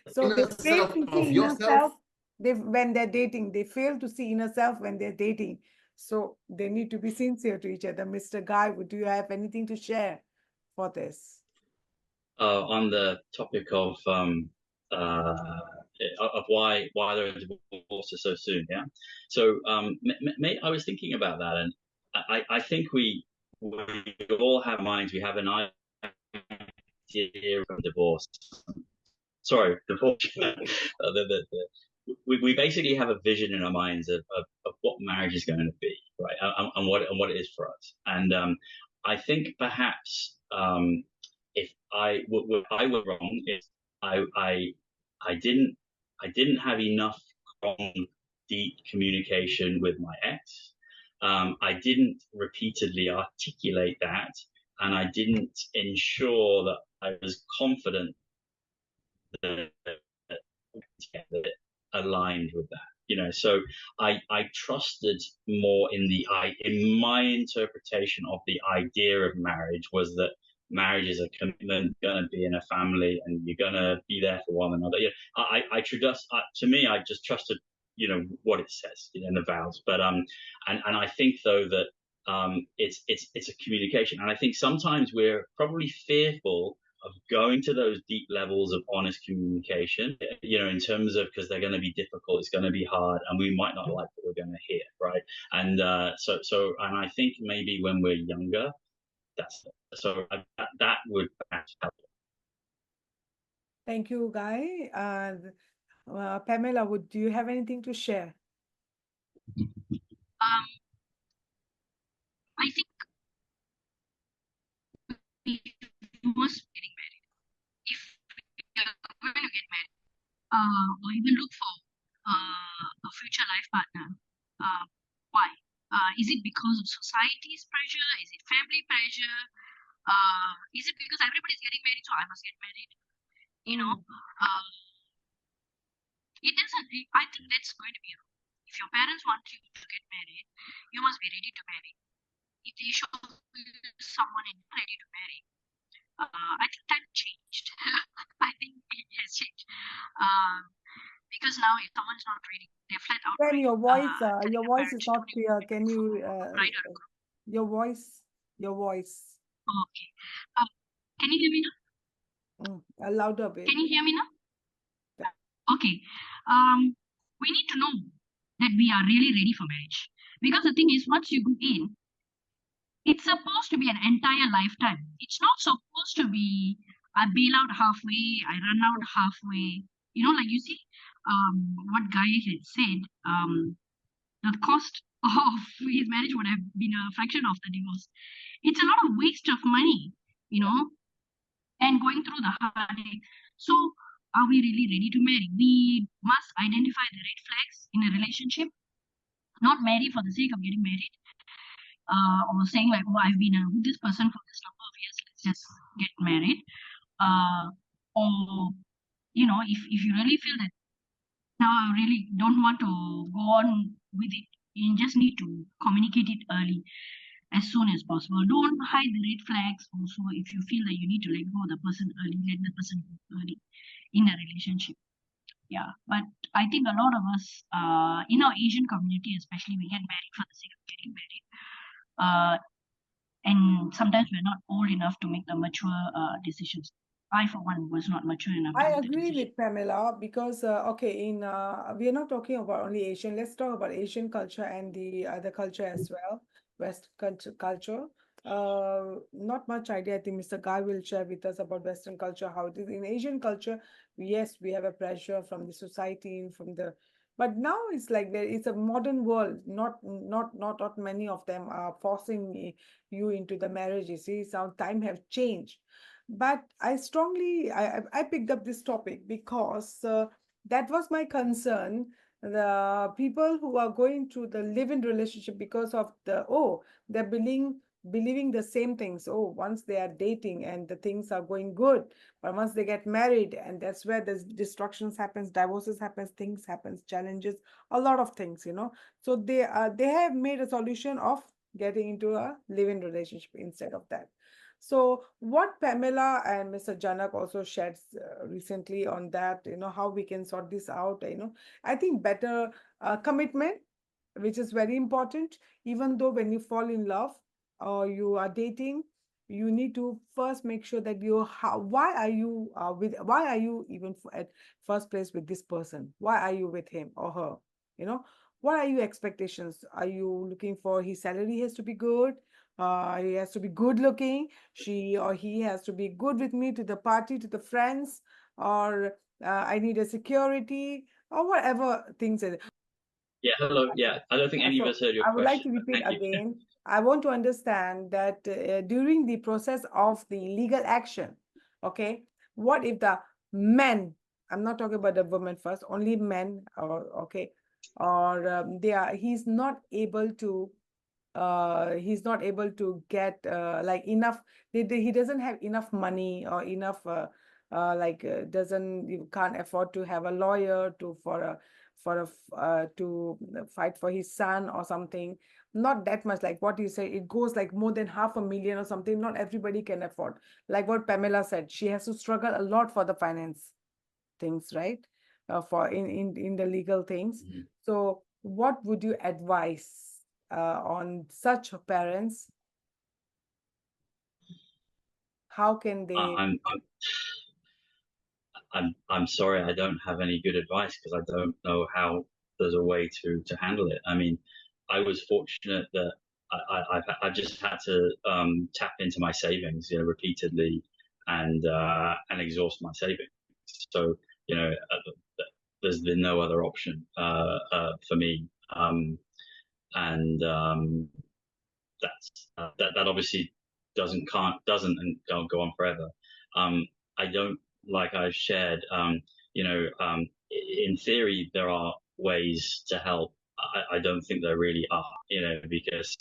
So they Inner fail self to of see inner yourself. self when they're dating. They fail to see inner self when they're dating. So they need to be sincere to each other. Mr. Guy, do you have anything to share for this? On the topic uh, of why there are divorces so soon. Yeah. So I was thinking about that, and I think we all have minds. We have an idea of divorce. Sorry, divorce. We basically have a vision in our minds of what marriage is going to be, right? And what it is for us. And I think perhaps if what I was wrong is I I I didn't have enough strong, deep communication with my ex. I didn't repeatedly articulate that, and I didn't ensure that I was confident that aligned with that. So I trusted more in my interpretation of the idea of marriage was that marriage is a commitment, going to be in a family, and you're going to be there for one another. I trust. To me, I just trusted, what it says, in the vows. But and I think though that it's a communication, and I think sometimes we're probably fearful of going to those deep levels of honest communication, in terms of, because they're going to be difficult, it's going to be hard, and we might not like what we're going to hear, right? And and I think maybe when we're younger, that would perhaps help. Thank you, Guy. Pamela, do you have anything to share? I think we must be getting married. If we are going to get married, or even look for a future life partner, why? Is it because of society's pressure? Is it family pressure? Is it because everybody's getting married, so I must get married? It doesn't. I think that's going to be wrong. If your parents want you to get married, you must be ready to marry. If they show you someone and you're ready to marry, I think that changed. I think it has changed. Because now if someone's not ready, they're flat out. When your voice is not clear. Can you your voice? Okay. Can you hear me now? A louder bit. Can you hear me now? Yeah. Okay. We need to know that we are really ready for marriage, because the thing is, once you go in, it's supposed to be an entire lifetime. It's not supposed to be I bail out halfway, I run out halfway. Like you see, what Guy had said, the cost of his marriage would have been a fraction of the divorce. It's a lot of waste of money, and going through the heartache. So, are we really ready to marry? We must identify the red flags in a relationship, not marry for the sake of getting married. Or saying like, I've been with this person for this number of years, let's just get married. Or, if you really feel that now I really don't want to go on with it, you just need to communicate it early, as soon as possible. Don't hide the red flags. Also, if you feel that you need to let go of the person early, let the person go early in a relationship. Yeah, but I think a lot of us, in our Asian community especially, we get married for the sake of getting married. And sometimes we're not old enough to make the mature decisions. I, for one, was not mature enough. I agree with Pamela, because we are not talking about only Asian. Let's talk about Asian culture and the other culture as well, West culture. Not much idea. I think Mr. Guy will share with us about Western culture, how it is in Asian culture. Yes, we have a pressure from the society, but now it's like it's a modern world. Not many of them are forcing you into the marriage. You see, some time have changed. But I picked up this topic because that was my concern. The people who are going to the live-in relationship because of they're believing the same things. Once they are dating and the things are going good, but once they get married, and that's where the destructions happens, divorces happens, things happens, challenges, a lot of things, So they have made a solution of getting into a live-in relationship instead of that. So what Pamela and Mr. Janak also shared recently on that, how we can sort this out, I think better commitment, which is very important. Even though when you fall in love or you are dating, you need to first make sure that why are you why are you even at first place with this person? Why are you with him or her? What are your expectations? Are you looking for his salary has to be good? He has to be good looking. She or he has to be good with me to the party, to the friends, or I need a security or whatever things. Yeah, hello. Yeah, I don't think any of So us heard your I would like question, to but repeat thank you. again. I want to understand that during the process of the legal action, okay, what if the men, I'm not talking about the women first, only men, or okay, or he's not able to get like enough, he doesn't have enough money or enough doesn't, you can't afford to have a lawyer to fight for his son or something, not that much, like what you say, it goes like more than 500,000 or something, not everybody can afford, like what Pamela said, she has to struggle a lot for the finance things, right? For in the legal things. Mhm. So what would you advise on such parents? How can they? I'm sorry, I don't have any good advice because I don't know how there's a way to handle it. I mean, I was fortunate that I've just had to tap into my savings, repeatedly and exhaust my savings. So, there's been no other option for me. And that obviously doesn't and can't go on forever. I don't, like I've shared. In theory there are ways to help. I don't think there really are. Because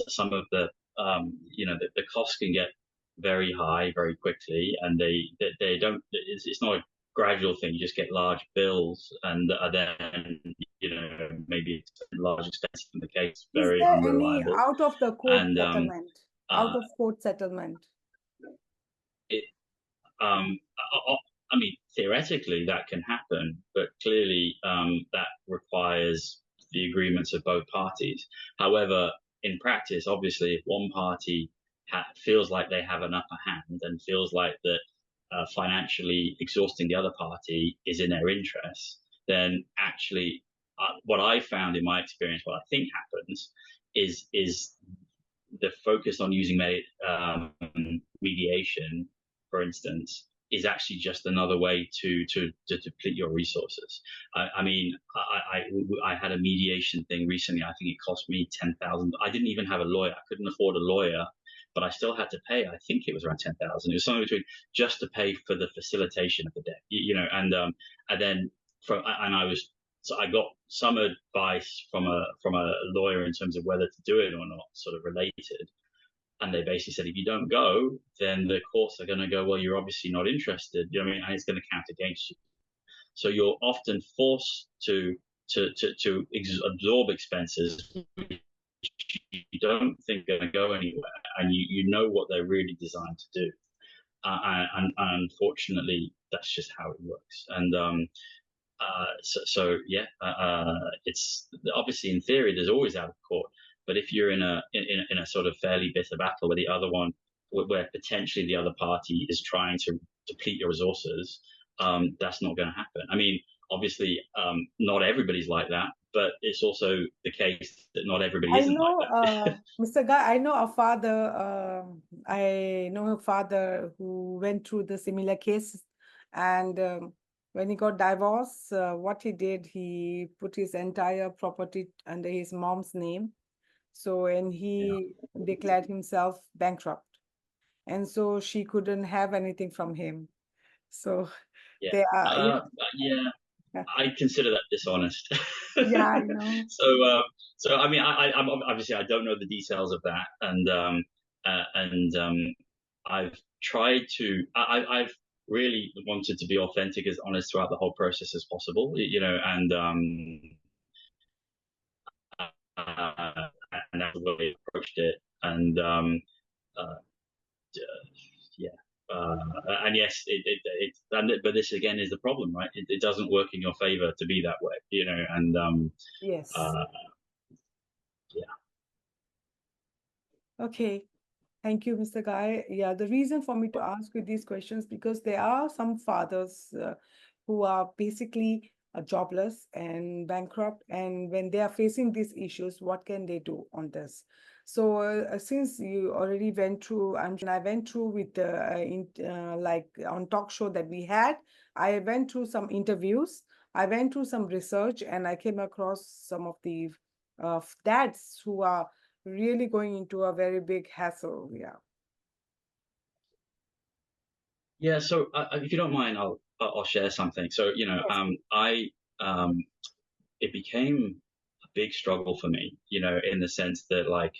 some of the costs can get very high very quickly, and they don't. It's not a gradual thing. You just get large bills, and then maybe it's large expense in the case Is very there any unreliable, out of the court and settlement? uh, Out of court settlement? it, I mean, theoretically that can happen, but clearly that requires the agreements of both parties. However, in practice, obviously, if one party feels like they have an upper hand and feels like that financially exhausting the other party is in their interests, then actually, what I found in my experience, what I think happens is the focus on using mediation, for instance, is actually just another way to deplete your resources. I mean, I had a mediation thing recently. I think it cost me 10,000. I didn't even have a lawyer. I couldn't afford a lawyer, but I still had to pay. I think it was around 10,000. It was something between just to pay for the facilitation of the debt, and then I was. So I got some advice from a lawyer in terms of whether to do it or not, sort of related. And they basically said, if you don't go, then the courts are going to go, well, you're obviously not interested. You know what I mean? And it's going to count against you. So you're often forced to absorb expenses which you don't think are going to go anywhere, and you know what they're really designed to do. And unfortunately, that's just how it works. And yeah, it's obviously in theory there's always out of court, but if you're in a sort of fairly bitter battle with the other one, where potentially the other party is trying to deplete your resources, that's not going to happen. I mean, obviously, not everybody's like that, but it's also the case that not everybody I isn't like know, that. Mr. Guy, I know a father, I know a father who went through the similar case, and when he got divorced, what he did, he put his entire property under his mom's name. So, and he declared himself bankrupt. And so she couldn't have anything from him. So Yeah, they are, yeah. yeah, I consider that dishonest. yeah, I know. So I mean, I'm obviously I don't know the details of that, and I've tried to. I've really wanted to be authentic, as honest throughout the whole process as possible, and uh, and that's the way I approached it, and yeah. And yes, but this again is the problem, right? It doesn't work in your favor to be that way, you know, and Yes. yeah. Okay. Thank you, Mr. Guy. Yeah, the reason for me to ask you these questions because there are some fathers who are basically jobless and bankrupt, and when they are facing these issues, what can they do on this? So, since you already went through, I went through with like on talk show that we had, I went through some interviews, I went through some research, and I came across some of the dads who are really going into a very big hassle. Yeah. Yeah. So if you don't mind, I'll share something. So, you know, it became a big struggle for me, you know, in the sense that like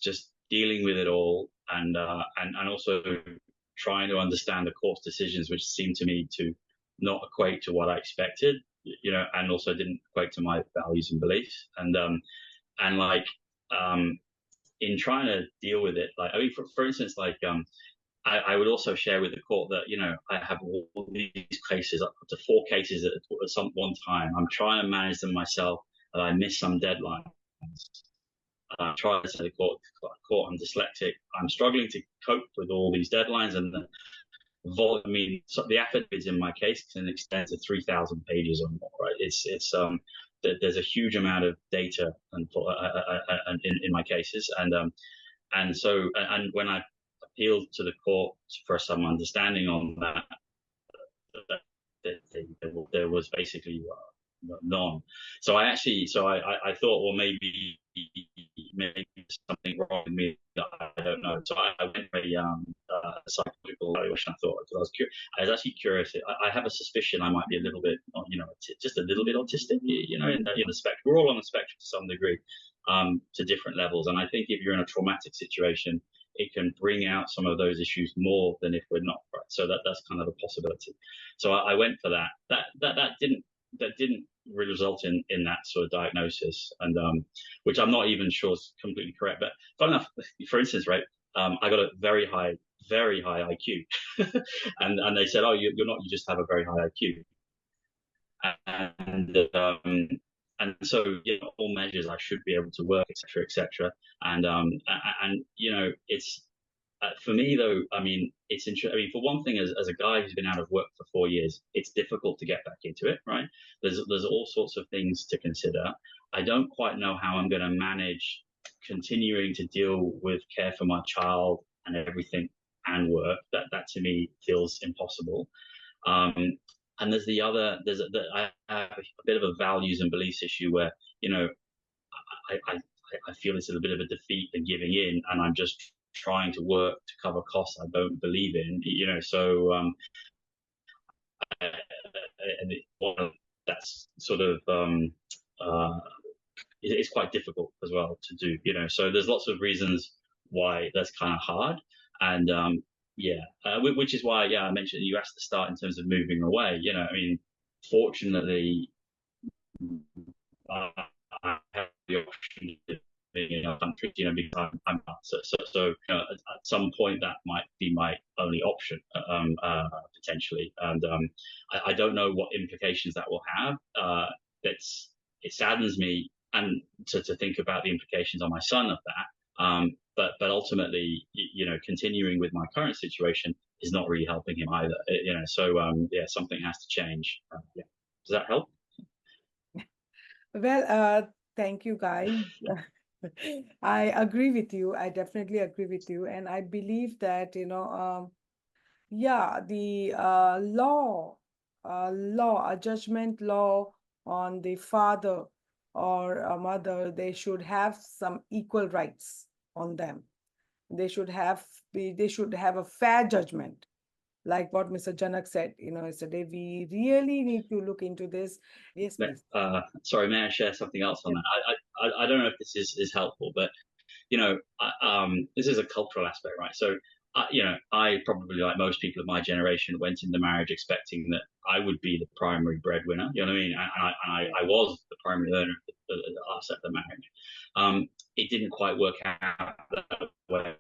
just dealing with it all and also trying to understand the court's decisions, which seemed to me to not equate to what I expected, you know, and also didn't equate to my values and beliefs. And like in trying to deal with it, like I mean, for instance, like I would also share with the court that, you know, I have all these cases, up to 4 cases at some one time. I'm trying to manage them myself, and I miss some deadlines. I'm trying to say to the court, I'm dyslexic. I'm struggling to cope with all these deadlines, and the volume. I mean, so the affidavits in my case can extend to 3,000 pages or more. Right? There's a huge amount of data and in my cases, and so when I appealed to the court for some understanding on that, there was basically none. So I thought, well, maybe something wrong with me that I don't know. So I went for a psychological evaluation. I was actually curious. I have a suspicion I might be a little bit, you know, just a little bit autistic, you know, in the spectrum. We're all on the spectrum to some degree, to different levels. And I think if you're in a traumatic situation, it can bring out some of those issues more than if we're not, right? So that's kind of a possibility. So I went for that. That didn't really result in that sort of diagnosis, and which I'm not even sure is completely correct. But fun enough, for instance, right, I got a very high IQ, and they said, oh, you're not, you just have a very high IQ, and so, you know, all measures I should be able to work, etc. And you know, it's for me though. I mean, it's interesting. I mean, for one thing, as a guy who's been out of work for 4 years, it's difficult to get back into it. Right? There's all sorts of things to consider. I don't quite know how I'm going to manage continuing to deal with care for my child and everything and work. That to me feels impossible. And I have a bit of a values and beliefs issue where, you know, I feel it's a bit of a defeat and giving in, and I'm just trying to work to cover costs I don't believe in, you know. So that's sort of it's quite difficult as well to do, you know. So there's lots of reasons why that's kind of hard, and which is why, I mentioned, you asked to start in terms of moving away. You know, I mean, fortunately, I have the option to live in a country, you know, because I'm not. So you know, at some point that might be my only option, potentially, and I don't know what implications that will have. It saddens me, and to think about the implications on my son of that. But ultimately, you know, continuing with my current situation is not really helping him either. You know, so something has to change. Does that help? Well, thank you, guys. I agree with you. I definitely agree with you, and I believe that, you know, the a judgment law on the father or a mother, they should have some equal rights on them. They should have a fair judgment, like what Mr. Janak said, you know, yesterday. We really need to look into this. Yes, please. Sorry, may I share something else on that? I don't know if this is helpful, but, you know, this is a cultural aspect, right? So, you know, I probably, like most people of my generation, went into marriage expecting that I would be the primary breadwinner. You know what I mean? And I was the primary earner of the asset of the marriage. it didn't quite work out that way.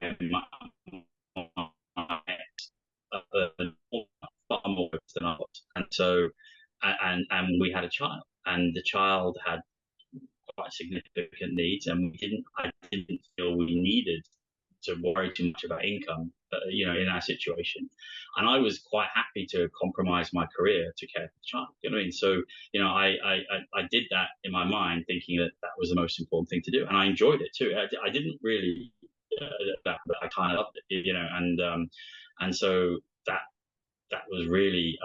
Far more than I was, and so and we had a child, and the child had quite significant needs, and I didn't feel we needed to worry too much about income, in our situation. And I was quite happy to compromise my career to care for the child. You know what I mean? So, I did that in my mind, thinking that that was the most important thing to do, and I enjoyed it too. I didn't really, but I kind of loved it, and so that was really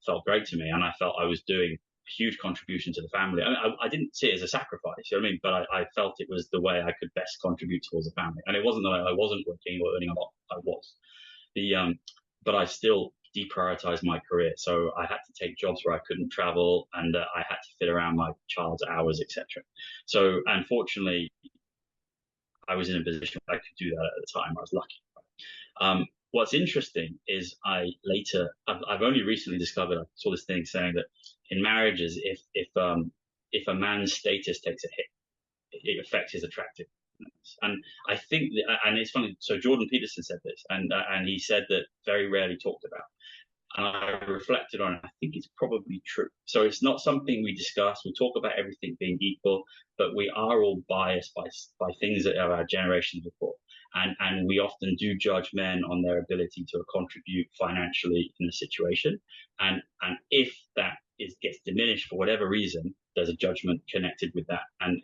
felt great to me, and I felt I was doing huge contribution to the family. I didn't see it as a sacrifice, you know what I mean? But I felt it was the way I could best contribute towards the family. And it wasn't that I wasn't working or earning a lot. I was. But I still deprioritized my career. So I had to take jobs where I couldn't travel, and I had to fit around my child's hours, etc. So unfortunately, I was in a position where I could do that at the time. I was lucky. What's interesting is I've only recently discovered, I saw this thing saying that in marriages, if a man's status takes a hit, it affects his attractiveness. And I think, and it's funny, so Jordan Peterson said this, and he said that very rarely talked about. And I reflected on it. I think it's probably true. So it's not something we discuss. We talk about everything being equal, but we are all biased by things that are our generation before. And we often do judge men on their ability to contribute financially in the situation. And if that gets diminished for whatever reason, there's a judgment connected with that, and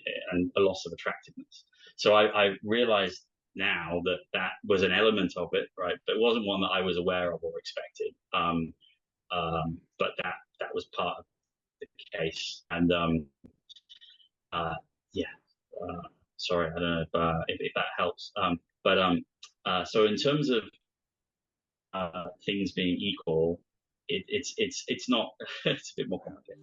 a loss of attractiveness. So I realized now that was an element of it, right? But it wasn't one that I was aware of or expected. But that was part of the case. And sorry, I don't know if that helps. So in terms of things being equal, it's not. It's a bit more complicated.